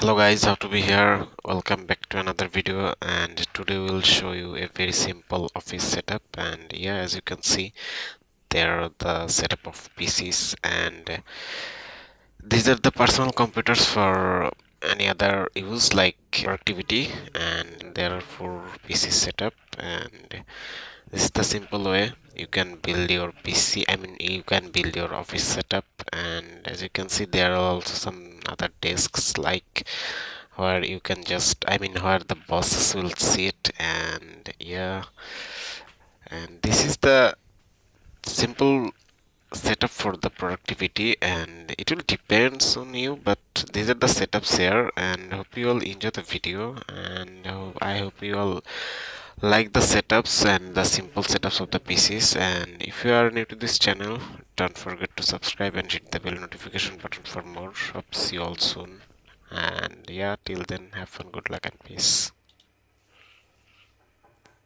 Hello guys, how to be here. Welcome back to another video, and today we'll show you a very simple office setup. And yeah, as you can see, there are the setup of PCs, and these are the personal computers for any other use like productivity. And there are 4 PC setup, and this is the simple way you can build your PC. You can build your office setup. And as you can see, there are also some other desks like where you can just where the bosses will sit. And yeah, and this is the simple setup for the productivity, and it will depends on you, but these are the setups here. And hope you all enjoy the video, and I hope you all like the setups and the simple setups of the PCs. And if you are new to this channel, don't forget to subscribe and hit the bell notification button for more. Hope see you all soon. And yeah, till then, have fun, good luck, and peace.